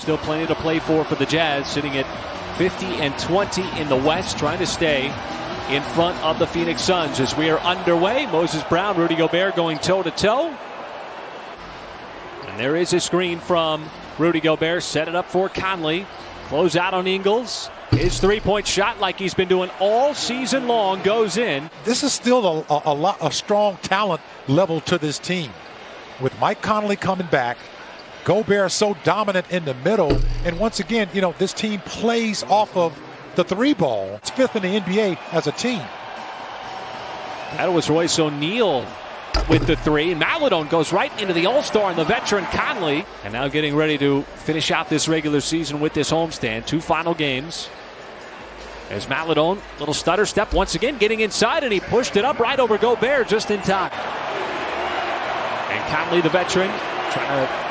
Still plenty to play for the Jazz, sitting at 50-20 in the West, trying to stay in front of the Phoenix Suns as we are underway. Moses Brown, Rudy Gobert going toe-to-toe. And there is a screen from Rudy Gobert. Set it up for Conley. Close out on Ingles. His three-point shot, like he's been doing all season long, goes in. This is still a strong talent level to this team. With Mike Conley coming back, Gobert so dominant in the middle. And once again, you know, this team plays off of the three ball. It's fifth in the NBA as a team. That was Royce O'Neal with the three. And Maledon goes right into the All-Star and the veteran Conley. And now getting ready to finish out this regular season with this homestand. 2 final games. As Maledon, little stutter step once again, getting inside, and he pushed it up right over Gobert just in time. And Conley, the veteran, trying to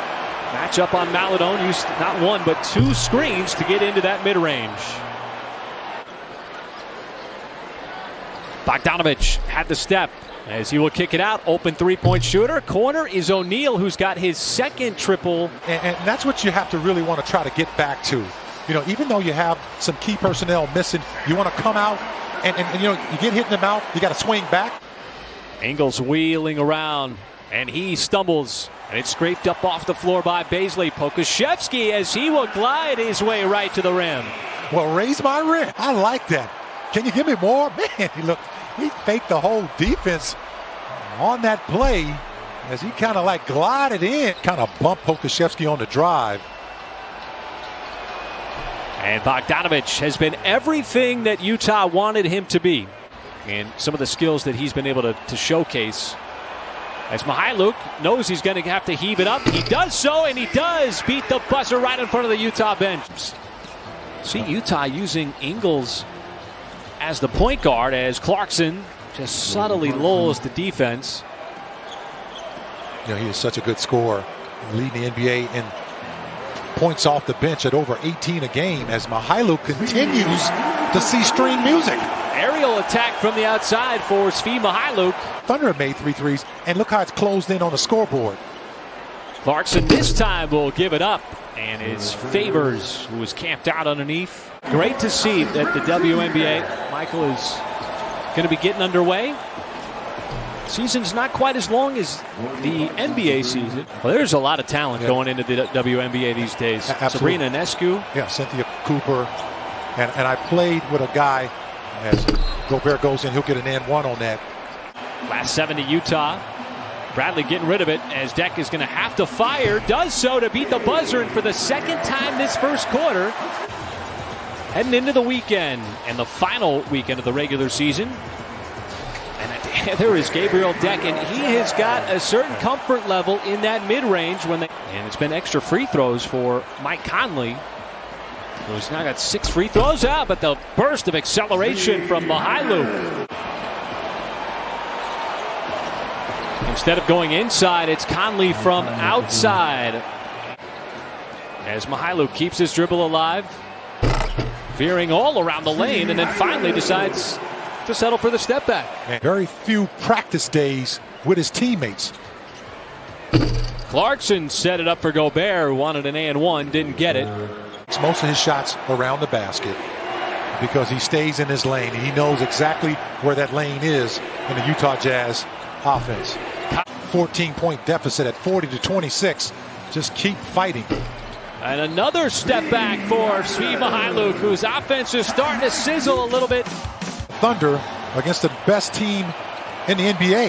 match up on Maledon. Used not 1 but 2 screens to get into that mid-range. Bogdanović had the step as he will kick it out. Open three-point shooter. Corner is O'Neal, who's got his second triple. And that's what you have to really want to try to get back to. You know, even though you have some key personnel missing, you want to come out and you know, you get hit in the mouth, you got to swing back. Ingles wheeling around, and he stumbles. And it's scraped up off the floor by Bazley. Pokusevski as he will glide his way right to the rim. Well, raise my rim. I like that. Can you give me more? Man, he faked the whole defense on that play as he kind of like glided in, kind of bumped Pokusevski on the drive. And Bogdanović has been everything that Utah wanted him to be. And some of the skills that he's been able to showcase. As Mykhailiuk knows he's going to have to heave it up. He does so, and he does beat the buzzer right in front of the Utah bench. See Utah using Ingles as the point guard as Clarkson just subtly lulls the defense. You know, he is such a good scorer, leading the NBA in points off the bench at over 18 a game as Mykhailiuk continues to see string music. Aerial attack from the outside for Svi Mykhailiuk. Thunder have made 3 threes, and look how it's closed in on the scoreboard. Clarkson this time will give it up, and it's Favors who was camped out underneath. Great to see that the WNBA, Michael, is going to be getting underway. Season's not quite as long as the NBA season. Well, there's a lot of talent going into the WNBA these days. Absolutely. Sabrina Ionescu. Yeah, Cynthia Cooper. And I played with a guy, as Gobert goes in, he'll get an N1 on that. Last 7 to Utah. Bradley getting rid of it as Deck is going to have to fire. Does so to beat the buzzer, and for the second time this first quarter. Heading into the weekend and the final weekend of the regular season. And there is Gabriel Deck, and he has got a certain comfort level in that mid-range and it's been extra free throws for Mike Conley, who's now got 6 free throws out, but the burst of acceleration from Mykhailiuk. Instead of going inside, it's Conley from outside. As Mykhailiuk keeps his dribble alive, veering all around the lane, and then finally decides to settle for the step back. And very few practice days with his teammates. Clarkson set it up for Gobert, who wanted an and-1, didn't get it. Most of his shots around the basket because he stays in his lane. He knows exactly where that lane is in the Utah Jazz offense. 14-point deficit at 40-26. Just keep fighting. And another step back for Svi Mykhailiuk, whose offense is starting to sizzle a little bit. Thunder against the best team in the NBA.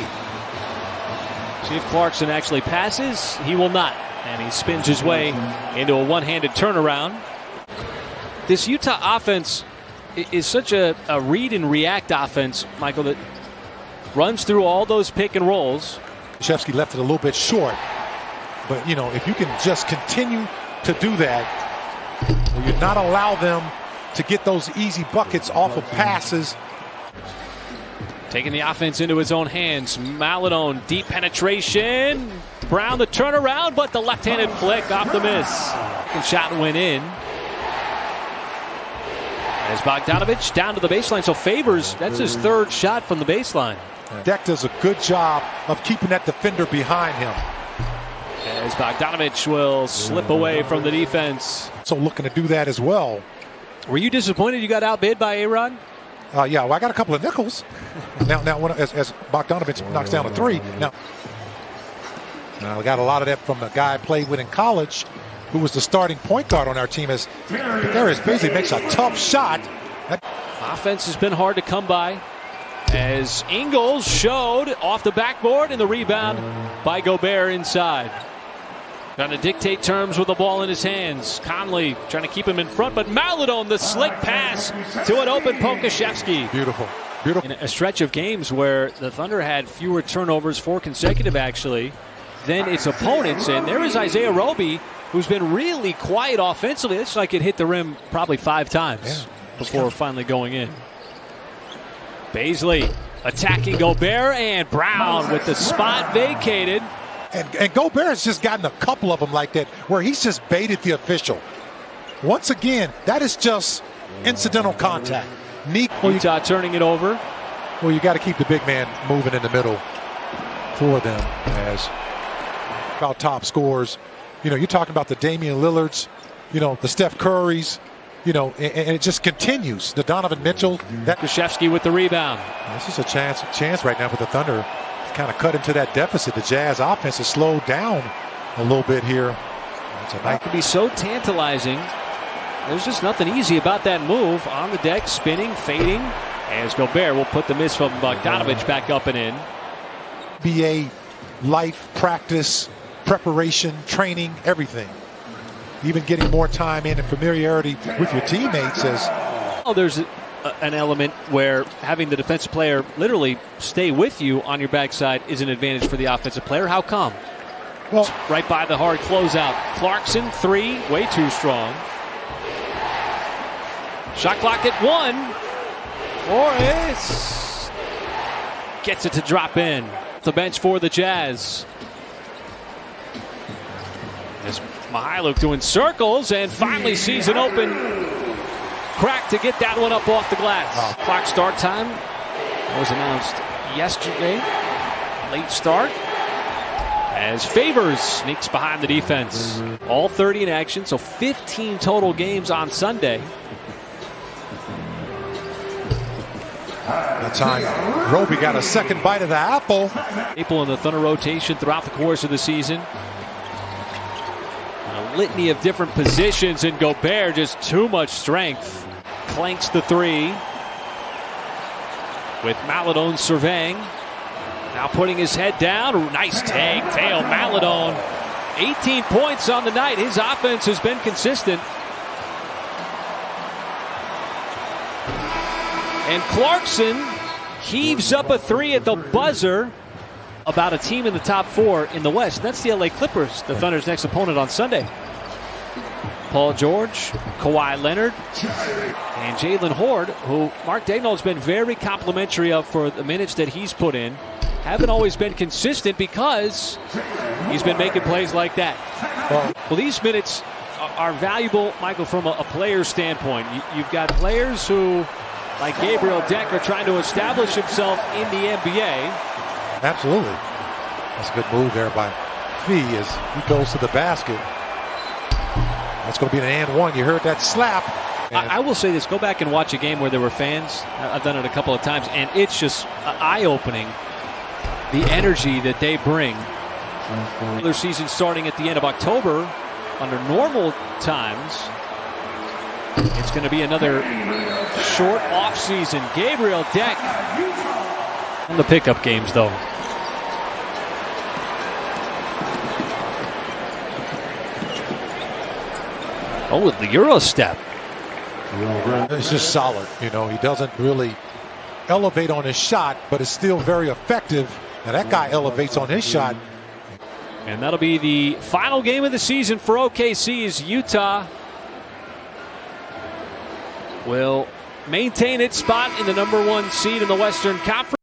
See if Clarkson actually passes. He will not. And he spins his way into a one-handed turnaround. This Utah offense is such a read and react offense, Michael, that runs through all those pick and rolls. Shevsky left it a little bit short. But, you know, if you can just continue to do that, where you not allow them to get those easy buckets off of passes. Taking the offense into his own hands. Maledon, deep penetration. Brown the turnaround, but the left-handed flick off the miss. Second shot went in. As Bogdanović down to the baseline. So Favors, that's his 3rd shot from the baseline. Deck does a good job of keeping that defender behind him. As Bogdanovich will slip away from the defense. So looking to do that as well. Were you disappointed you got outbid by A-Rod? Yeah, well, I got a couple of nickels. now as Bogdanovich knocks down a three. Now, I got a lot of that from the guy I played with in college, who was the starting point guard on our team. As Darius basically makes a tough shot. Offense has been hard to come by, as Ingles showed off the backboard, and the rebound by Gobert inside. Trying to dictate terms with the ball in his hands. Conley trying to keep him in front, but Maledon, the slick pass to an open Pokusevski. Beautiful. Beautiful. In a stretch of games where the Thunder had fewer turnovers, 4 consecutive actually, than its opponents. And there is Isaiah Roby, who's been really quiet offensively. It's like it hit the rim probably 5 times before finally going in. Baisley attacking Gobert, and Brown with the spot vacated. And Gobert has just gotten a couple of them like that, where he's just baited the official. Once again, that is just incidental contact. Utah turning it over. Well, you got to keep the big man moving in the middle for them. As about top scorers, you're talking about the Damian Lillards, the Steph Currys, and it just continues. The Donovan Mitchell. Pokusevski with the rebound. This is a chance right now for the Thunder to kind of cut into that deficit. The Jazz offense has slowed down a little bit here. It can be so tantalizing. There's just nothing easy about that move. On the deck, spinning, fading, as Gobert will put the miss from Bogdanovich back up and in. NBA life, practice, preparation, training, everything. Even getting more time in and familiarity with your teammates. There's an element where having the defensive player literally stay with you on your backside is an advantage for the offensive player. How come? Well, right by the hard closeout. Clarkson, 3, way too strong. Shot clock at 1. Forrest gets it to drop in. The bench for the Jazz. As Mykhailiuk doing circles and finally sees an open crack to get that one up off the glass. Clock start time was announced yesterday. Late start. As Favors sneaks behind the defense. All 30 in action, so 15 total games on Sunday. That time, Roby got a second bite of the apple. Staple in the Thunder rotation throughout the course of the season. A litany of different positions, and Gobert just too much strength. Clanks the 3. With Maledon surveying. Now putting his head down. Nice take. Theo Maledon. 18 points on the night. His offense has been consistent. And Clarkson heaves up a 3 at the buzzer about a team in the top 4 in the West. That's the LA Clippers, the Thunder's next opponent on Sunday. Paul George, Kawhi Leonard, and Jalen Horde, who Mark Daigneault's been very complimentary of for the minutes that he's put in. Haven't always been consistent because he's been making plays like that. Well, these minutes are valuable, Michael, from a player's standpoint. You've got players who, like Gabriel Deck, are trying to establish himself in the NBA. Absolutely. That's a good move there by Fee as he goes to the basket. That's going to be an and one. You heard that slap. I will say this. Go back and watch a game where there were fans. I've done it a couple of times, and it's just eye-opening, the energy that they bring. Their season starting at the end of October. Under normal times, it's going to be another short off-season. Gabriel Deck in the pickup games, though. Oh, with the Euro step. It's just solid. He doesn't really elevate on his shot, but it's still very effective. Now that guy elevates on his shot. And that'll be the final game of the season for OKC as Utah will maintain its spot in the #1 seed in the Western Conference.